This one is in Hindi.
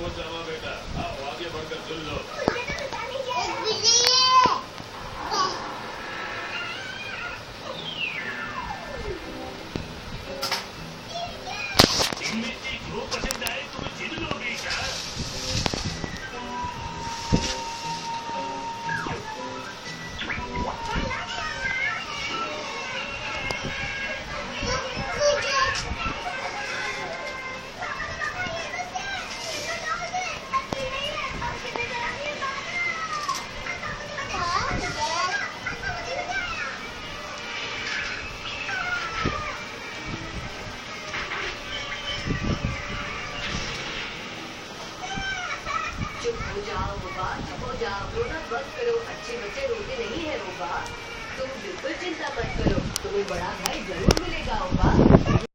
बहुत जावा बेटा, आओ आगे बढ़कर सुन लो। इनमें से जो पसंद आए तुम जिद लो बेटा। चुप हो जाओ रूबा, चुप हो जाओ, रोना बंद करो। अच्छे बच्चे रोते नहीं है रूबा, तुम बिल्कुल चिंता मत करो, तुम्हें बड़ा भाई जरूर मिलेगा रूबा।